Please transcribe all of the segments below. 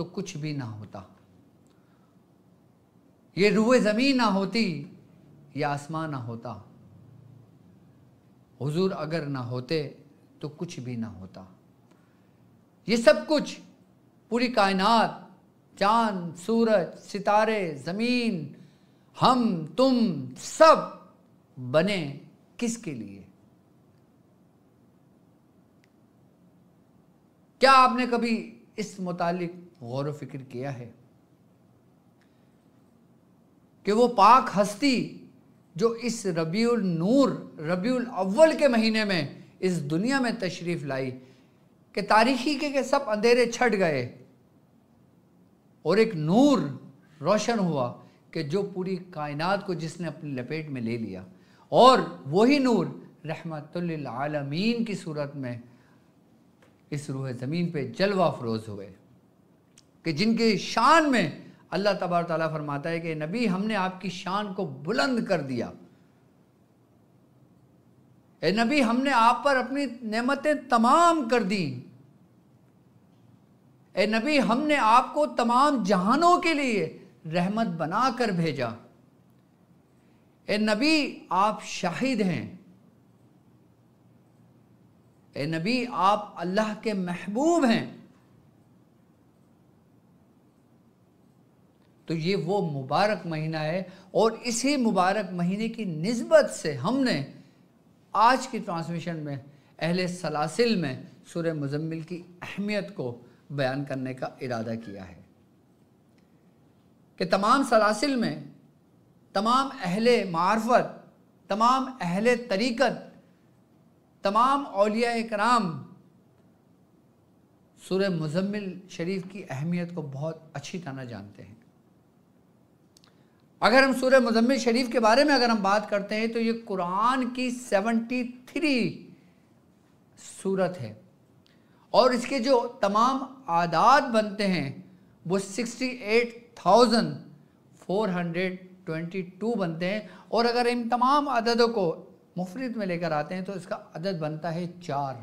تو کچھ بھی نہ ہوتا، یہ روح زمین نہ ہوتی، یہ آسمان نہ ہوتا، حضور اگر نہ ہوتے تو کچھ بھی نہ ہوتا۔ یہ سب کچھ، پوری کائنات، چاند، سورج، ستارے، زمین، ہم، تم، سب بنے کس کے لیے؟ کیا آپ نے کبھی اس متعلق غور و فکر کیا ہے کہ وہ پاک ہستی جو اس ربیع النور، ربیع الاول کے مہینے میں اس دنیا میں تشریف لائی کہ تاریکی کے سب اندھیرے چھٹ گئے اور ایک نور روشن ہوا کہ جو پوری کائنات کو جس نے اپنی لپیٹ میں لے لیا، اور وہی نور رحمت للعالمین کی صورت میں اس روح زمین پہ جلوہ افروز ہوئے، کہ جن کی شان میں اللہ تبارک تعالیٰ فرماتا ہے کہ نبی ہم نے آپ کی شان کو بلند کر دیا، اے نبی ہم نے آپ پر اپنی نعمتیں تمام کر دیں، اے نبی ہم نے آپ کو تمام جہانوں کے لیے رحمت بنا کر بھیجا، اے نبی آپ شاہد ہیں، اے نبی آپ اللہ کے محبوب ہیں۔ تو یہ وہ مبارک مہینہ ہے، اور اسی مبارک مہینے کی نسبت سے ہم نے آج کی ٹرانسمیشن میں اہل سلاسل میں سورہ مزمل کی اہمیت کو بیان کرنے کا ارادہ کیا ہے، کہ تمام سلاسل میں تمام اہل معرفت، تمام اہل طریقت، تمام اولیاء کرام سورہ مزمل شریف کی اہمیت کو بہت اچھی طرح جانتے ہیں۔ اگر ہم سورہ مزمل شریف کے بارے میں اگر ہم بات کرتے ہیں تو یہ قرآن کی 73 سورت ہے، اور اس کے جو تمام اعداد بنتے ہیں وہ 68,422 بنتے ہیں، اور اگر ان تمام عددوں کو مفرد میں لے کر آتے ہیں تو اس کا عدد بنتا ہے 4۔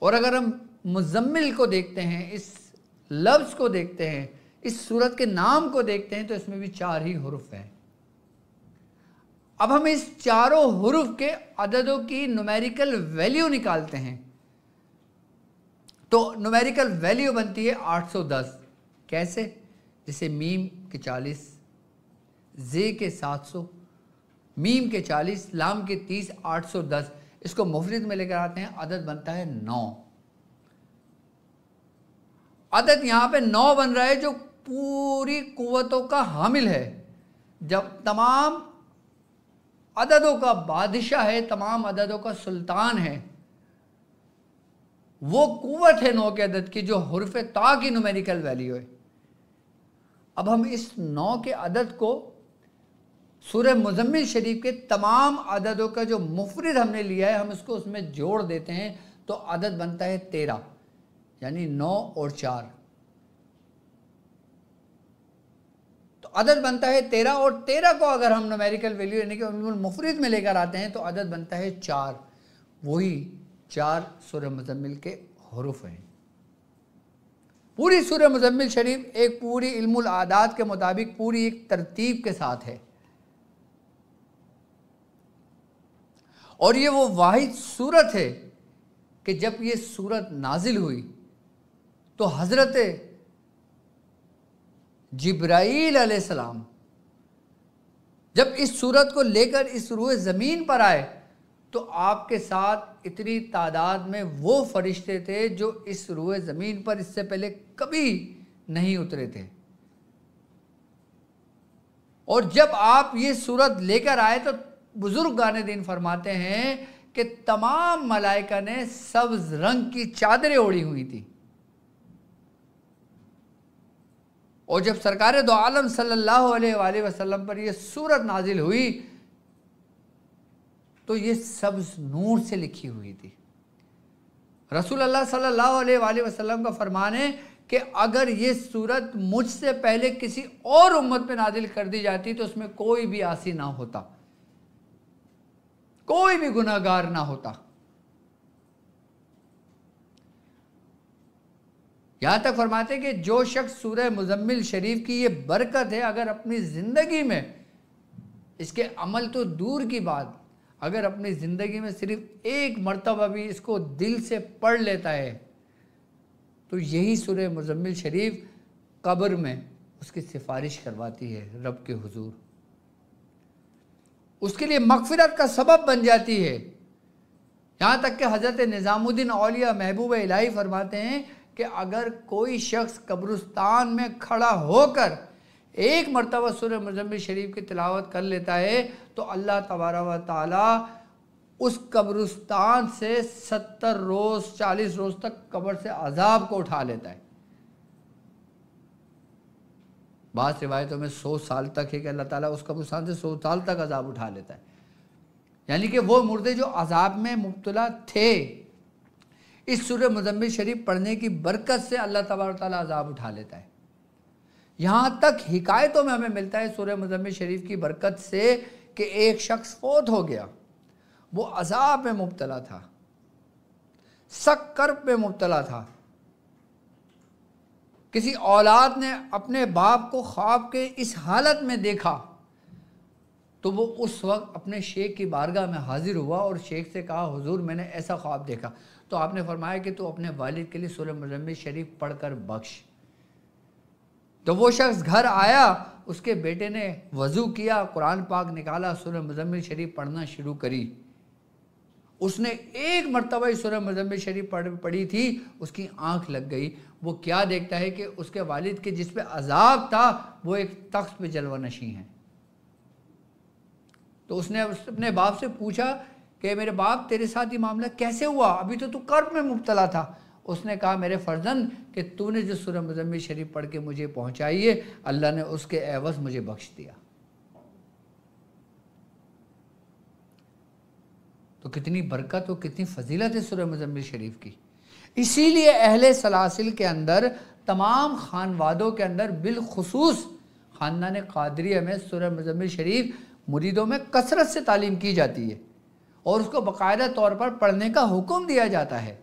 اور اگر ہم مزمل کو دیکھتے ہیں، اس لفظ کو دیکھتے ہیں، اس سورت کے نام کو دیکھتے ہیں، تو اس میں بھی 4 ہی حروف ہیں۔ اب ہم اس چاروں حروف کے عددوں کی نومیریکل ویلیو نکالتے ہیں، تو نومیریکل ویلیو بنتی ہے 810۔ کیسے؟ جیسے میم کے 40، زے کے 700، میم کے 40، لام کے 30، 810۔ اس کو مفرد میں لے کر آتے ہیں، عدد بنتا ہے 9۔ عدد یہاں پہ 9 بن رہا ہے جو پوری قوتوں کا حامل ہے، جب تمام عددوں کا بادشاہ ہے، تمام عددوں کا سلطان ہے، وہ قوت ہے 9 کے عدد کی جو حرف تا کی نومیریکل ویلیو ہے۔ اب ہم اس 9 کے عدد کو سورہ مزمل شریف کے تمام عددوں کا جو مفرد ہم نے لیا ہے، ہم اس کو اس میں جوڑ دیتے ہیں تو عدد بنتا ہے 13، یعنی 9 اور 4، تو عدد بنتا ہے 13، اور 13 کو اگر ہم نومیریکل ویلیو یعنی کہ مفرد میں لے کر آتے ہیں تو عدد بنتا ہے 4۔ وہی 4 سورہ مزمل کے حروف ہیں۔ پوری سورہ مزمل شریف ایک پوری علم الاعداد کے مطابق پوری ایک ترتیب کے ساتھ ہے، اور یہ وہ واحد سورت ہے کہ جب یہ سورت نازل ہوئی تو حضرت جبرائیل علیہ السلام جب اس سورت کو لے کر اس روح زمین پر آئے تو آپ کے ساتھ اتنی تعداد میں وہ فرشتے تھے جو اس روح زمین پر اس سے پہلے کبھی نہیں اترے تھے، اور جب آپ یہ سورت لے کر آئے تو بزرگان دین فرماتے ہیں کہ تمام ملائکہ نے سبز رنگ کی چادریں اوڑھی ہوئی تھی، اور جب سرکار دو عالم صلی اللہ علیہ وآلہ وسلم پر یہ سورت نازل ہوئی تو یہ سبز نور سے لکھی ہوئی تھی۔ رسول اللہ صلی اللہ علیہ وآلہ وسلم کا فرمان ہے کہ اگر یہ سورت مجھ سے پہلے کسی اور امت پہ نازل کر دی جاتی تو اس میں کوئی بھی عاصی نہ ہوتا، کوئی بھی گناہگار نہ ہوتا۔ یہاں تک فرماتے ہیں کہ جو شخص سورہ مزمل شریف کی یہ برکت ہے اگر اپنی زندگی میں، اس کے عمل تو دور کی بات، اگر اپنی زندگی میں صرف ایک مرتبہ بھی اس کو دل سے پڑھ لیتا ہے تو یہی سورہ مزمل شریف قبر میں اس کی سفارش کرواتی ہے رب کے حضور، اس کے لیے مغفرت کا سبب بن جاتی ہے۔ یہاں تک کہ حضرت نظام الدین اولیاء محبوب الہی فرماتے ہیں کہ اگر کوئی شخص قبرستان میں کھڑا ہو کر ایک مرتبہ سورہ مزمل شریف کی تلاوت کر لیتا ہے تو اللہ تبارک و تعالی اس قبرستان سے 70 روز 40 روز تک قبر سے عذاب کو اٹھا لیتا ہے۔ بعض روایتوں میں 100 سال تک ہے کہ اللہ تعالیٰ اس قبرستان سے 100 سال تک عذاب اٹھا لیتا ہے، یعنی کہ وہ مردے جو عذاب میں مبتلا تھے اس سورہ مزمل شریف پڑھنے کی برکت سے اللہ تبارک و تعالیٰ عذاب اٹھا لیتا ہے۔ یہاں تک حکایتوں میں ہمیں ملتا ہے سورہ مزمل شریف کی برکت سے کہ ایک شخص فوت ہو گیا، وہ عذاب میں مبتلا تھا، سخت کرب میں مبتلا تھا، کسی اولاد نے اپنے باپ کو خواب کے اس حالت میں دیکھا تو وہ اس وقت اپنے شیخ کی بارگاہ میں حاضر ہوا اور شیخ سے کہا حضور میں نے ایسا خواب دیکھا، تو آپ نے فرمایا کہ تو اپنے والد کے لیے سورہ مزمل شریف پڑھ کر بخش۔ تو وہ شخص گھر آیا، اس کے بیٹے نے وضو کیا، قرآن پاک نکالا، سورہ مزمل شریف پڑھنا شروع کری۔ اس نے ایک مرتبہ ہی سورہ مزمل شریف پڑھی تھی، اس کی آنکھ لگ گئی۔ وہ کیا دیکھتا ہے کہ اس کے والد کے جس پہ عذاب تھا وہ ایک تخت پہ جلوہ نشیں ہیں۔ تو اس نے اپنے باپ سے پوچھا کہ میرے باپ تیرے ساتھ یہ معاملہ کیسے ہوا، ابھی تو کرب میں مبتلا تھا۔ اس نے کہا میرے فرزند کہ تو نے جو سورہ مزمل شریف پڑھ کے مجھے پہنچائی ہے اللہ نے اس کے عوض مجھے بخش دیا۔ تو کتنی برکت و کتنی فضیلت ہے سورہ مزمل شریف کی۔ اسی لیے اہل سلاسل کے اندر، تمام خانوادوں کے اندر، بالخصوص خاندان قادریہ میں سورہ مزمل شریف مریدوں میں کثرت سے تعلیم کی جاتی ہے اور اس کو باقاعدہ طور پر پڑھنے کا حکم دیا جاتا ہے۔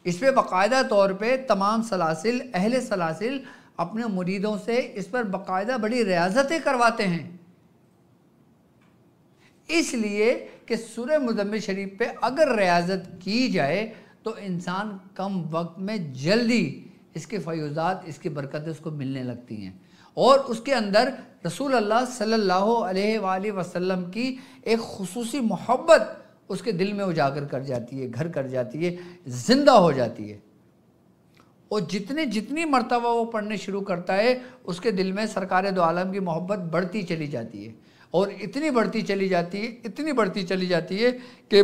اس پہ باقاعدہ طور پہ تمام سلاسل، اہل سلاسل اپنے مریدوں سے اس پر باقاعدہ بڑی ریاضتیں کرواتے ہیں، اس لیے کہ سورہ مزمل شریف پہ اگر ریاضت کی جائے تو انسان کم وقت میں جلدی اس کے فیوزات، اس کی برکتیں اس کو ملنے لگتی ہیں، اور اس کے اندر رسول اللہ صلی اللہ علیہ وآلہ وسلم کی ایک خصوصی محبت اس کے دل میں اجاگر کر جاتی ہے، گھر کر جاتی ہے، زندہ ہو جاتی ہے، اور جتنی مرتبہ وہ پڑھنے شروع کرتا ہے اس کے دل میں سرکار دو عالم کی محبت بڑھتی چلی جاتی ہے، اور اتنی بڑھتی چلی جاتی ہے کہ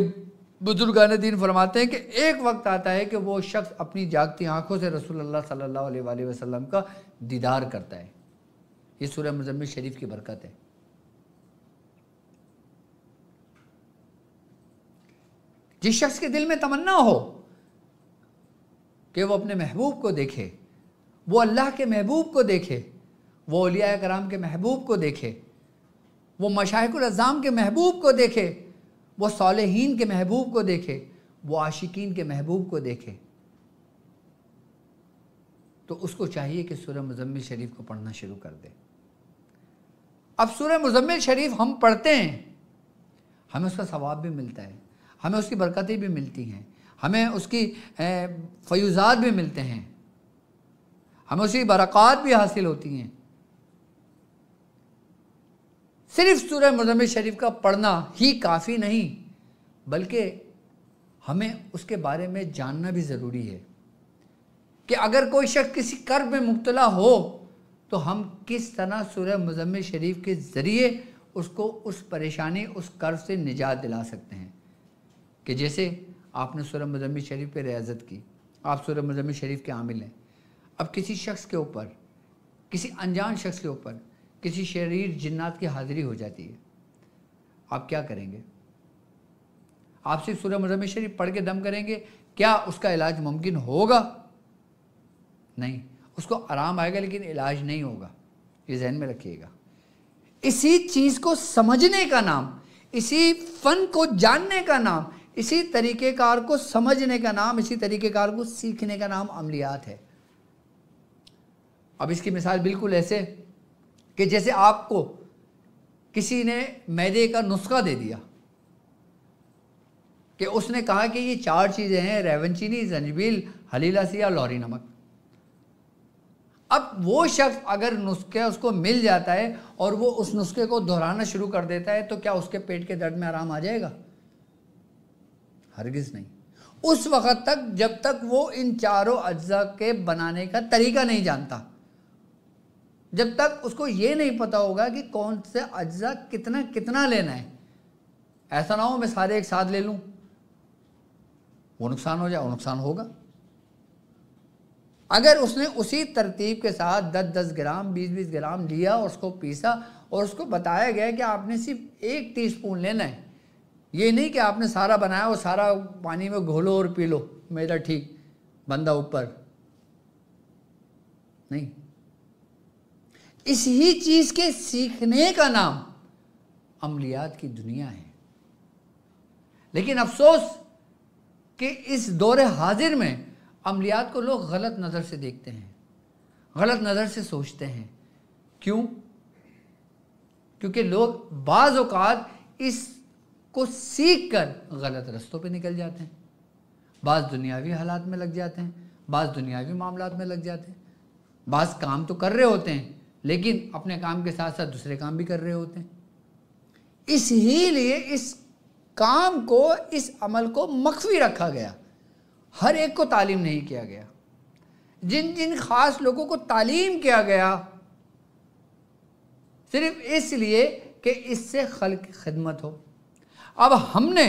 بزرگان دین فرماتے ہیں کہ ایک وقت آتا ہے کہ وہ شخص اپنی جاگتی آنکھوں سے رسول اللہ صلی اللہ علیہ وآلہ وسلم کا دیدار کرتا ہے۔ یہ سورہ مزمل شریف کی برکت ہے۔ جس شخص کے دل میں تمنا ہو کہ وہ اپنے محبوب کو دیکھے، وہ اللہ کے محبوب کو دیکھے، وہ اولیاء کرام کے محبوب کو دیکھے، وہ مشائخ الاعظام کے محبوب کو دیکھے، وہ صالحین کے محبوب کو دیکھے، وہ عاشقین کے محبوب کو دیکھے، تو اس کو چاہیے کہ سورہ مزمل شریف کو پڑھنا شروع کر دے۔ اب سورہ مزمل شریف ہم پڑھتے ہیں، ہمیں اس کا ثواب بھی ملتا ہے، ہمیں اس کی برکتیں بھی ملتی ہیں، ہمیں اس کی فیوزات بھی ملتے ہیں، ہمیں اس کی برکات بھی حاصل ہوتی ہیں۔ صرف سورہ مزمل شریف کا پڑھنا ہی کافی نہیں، بلکہ ہمیں اس کے بارے میں جاننا بھی ضروری ہے کہ اگر کوئی شخص کسی کرب میں مبتلا ہو تو ہم کس طرح سورہ مزمل شریف کے ذریعے اس کو اس پریشانی، اس کرب سے نجات دلا سکتے ہیں۔ کہ جیسے آپ نے سورہ مزمل شریف پہ ریاضت کی، آپ سورہ مزمل شریف کے عامل ہیں، اب کسی شخص کے اوپر، کسی انجان شخص کے اوپر کسی شریر جنات کی حاضری ہو جاتی ہے، آپ کیا کریں گے؟ آپ صرف سورہ مزمل شریف پڑھ کے دم کریں گے؟ کیا اس کا علاج ممکن ہوگا؟ نہیں، اس کو آرام آئے گا لیکن علاج نہیں ہوگا، یہ ذہن میں رکھیے گا۔ اسی چیز کو سمجھنے کا نام، اسی فن کو جاننے کا نام، اسی طریقہ کار کو سمجھنے کا نام، اسی طریقہ کار کو سیکھنے کا نام عملیات ہے۔ اب اس کی مثال بالکل ایسے کہ جیسے آپ کو کسی نے معدے کا نسخہ دے دیا کہ اس نے کہا کہ یہ 4 چیزیں ہیں، ریون چینی، زنجبیل، حلیلہ سیاہ، لوری نمک۔ اب وہ شخص اگر نسخہ اس کو مل جاتا ہے اور وہ اس نسخے کو دہرانا شروع کر دیتا ہے تو کیا اس کے پیٹ کے درد میں آرام آ جائے گا؟ ہرگز نہیں۔ اس وقت تک جب تک وہ ان 4 اجزاء کے بنانے کا طریقہ نہیں جانتا، جب تک اس کو یہ نہیں پتا ہوگا کہ کون سے اجزاء کتنا کتنا لینا ہے۔ ایسا نہ ہو میں سارے ایک ساتھ لے لوں، وہ نقصان ہو جائے، وہ نقصان ہوگا۔ اگر اس نے اسی ترتیب کے ساتھ 10-10 گرام 20-20 گرام لیا اور اس کو پیسا اور اس کو بتایا گیا کہ آپ نے صرف 1 ٹی اسپون لینا ہے، یہ نہیں کہ آپ نے سارا بنایا اور سارا پانی میں گھولو اور پی لو، میرا ٹھیک بندہ اوپر نہیں۔ اس ہی چیز کے سیکھنے کا نام عملیات کی دنیا ہے۔ لیکن افسوس کہ اس دور حاضر میں عملیات کو لوگ غلط نظر سے دیکھتے ہیں، غلط نظر سے سوچتے ہیں۔ کیوں؟ کیونکہ لوگ بعض اوقات اس کو سیکھ کر غلط رستوں پہ نکل جاتے ہیں، بعض دنیاوی حالات میں لگ جاتے ہیں، بعض دنیاوی معاملات میں لگ جاتے ہیں، بعض کام تو کر رہے ہوتے ہیں لیکن اپنے کام کے ساتھ ساتھ دوسرے کام بھی کر رہے ہوتے ہیں۔ اس ہی لیے اس کام کو، اس عمل کو مخفی رکھا گیا، ہر ایک کو تعلیم نہیں کیا گیا۔ جن جن خاص لوگوں کو تعلیم کیا گیا صرف اس لیے کہ اس سے خلق کی خدمت ہو۔ اب ہم نے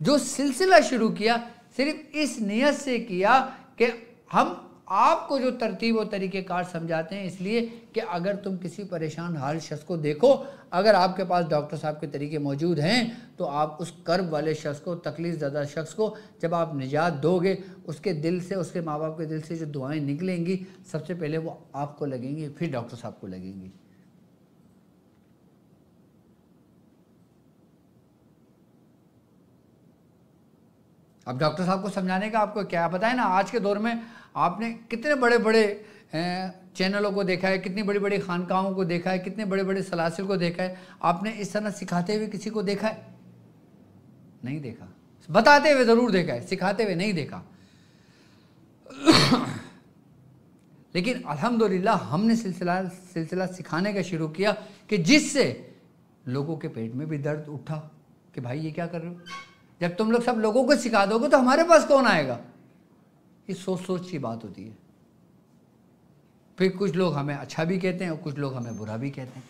جو سلسلہ شروع کیا صرف اس نیت سے کیا کہ ہم آپ کو جو ترتیب و طریقہ کار سمجھاتے ہیں، اس لیے کہ اگر تم کسی پریشان حال شخص کو دیکھو، اگر آپ کے پاس ڈاکٹر صاحب کے طریقے موجود ہیں تو آپ اس کرب والے شخص کو، تکلیف زدہ شخص کو جب آپ نجات دو گے، اس کے دل سے، اس کے ماں باپ کے دل سے جو دعائیں نکلیں گی سب سے پہلے وہ آپ کو لگیں گی، پھر ڈاکٹر صاحب کو لگیں گی۔ اب ڈاکٹر صاحب کو سمجھانے کا آپ کو کیا پتہ ہے نا، آج کے دور میں آپ نے کتنے بڑے بڑے چینلوں کو دیکھا ہے، کتنی بڑی بڑی خانقاہوں کو دیکھا ہے، کتنے بڑے بڑے سلاسل کو دیکھا ہے، آپ نے اس طرح سکھاتے ہوئے کسی کو دیکھا ہے؟ نہیں دیکھا۔ بتاتے ہوئے ضرور دیکھا ہے، سکھاتے ہوئے نہیں دیکھا۔ لیکن الحمدللہ ہم نے سلسلہ سکھانے کا شروع کیا کہ جس سے لوگوں کے پیٹ میں بھی درد اٹھا کہ بھائی یہ کیا کر رہے ہو؟ جب تم لوگ سب لوگوں کو سکھا دو گے تو ہمارے پاس کون آئے گا؟ یہ سوچ کی بات ہوتی ہے۔ پھر کچھ لوگ ہمیں اچھا بھی کہتے ہیں اور کچھ لوگ ہمیں برا بھی کہتے ہیں،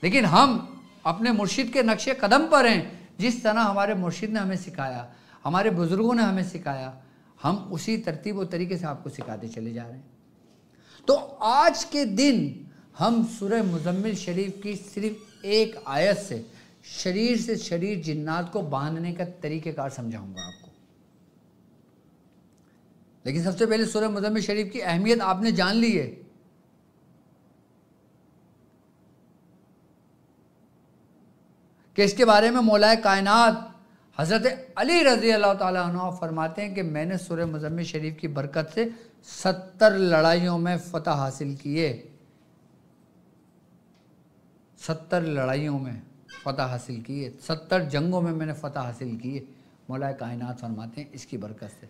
لیکن ہم اپنے مرشد کے نقش قدم پر ہیں۔ جس طرح ہمارے مرشد نے ہمیں سکھایا، ہمارے بزرگوں نے ہمیں سکھایا، ہم اسی ترتیب و طریقے سے آپ کو سکھاتے چلے جا رہے ہیں۔ تو آج کے دن ہم سورہ مزمل شریف کی صرف ایک آیت سے شریر جنات کو باندھنے کا طریقہ کار سمجھاؤں گا آپ کو۔ لیکن سب سے پہلے سورہ مزمل شریف کی اہمیت آپ نے جان لی ہے۔ کہ اس کے بارے میں مولا کائنات حضرت علی رضی اللہ تعالیٰ عنہ فرماتے ہیں کہ میں نے سورہ مزمل شریف کی برکت سے 70 لڑائیوں میں فتح حاصل کیے، 70 لڑائیوں میں فتح حاصل کیے، 70 جنگوں میں نے فتح حاصل کیے۔ مولا کائنات فرماتے ہیں اس کی برکت سے۔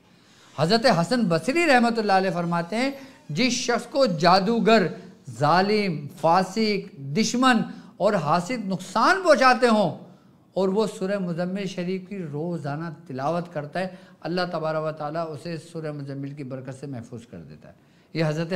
حضرت حسن بصری رحمۃ اللہ علیہ فرماتے ہیں جس شخص کو جادوگر، ظالم، فاسق، دشمن اور حاسد نقصان پہنچاتے ہوں اور وہ سورہ مزمل شریف کی روزانہ تلاوت کرتا ہے، اللہ تبارک و تعالیٰ اسے سورہ مزمل کی برکت سے محفوظ کر دیتا ہے۔ یہ حضرت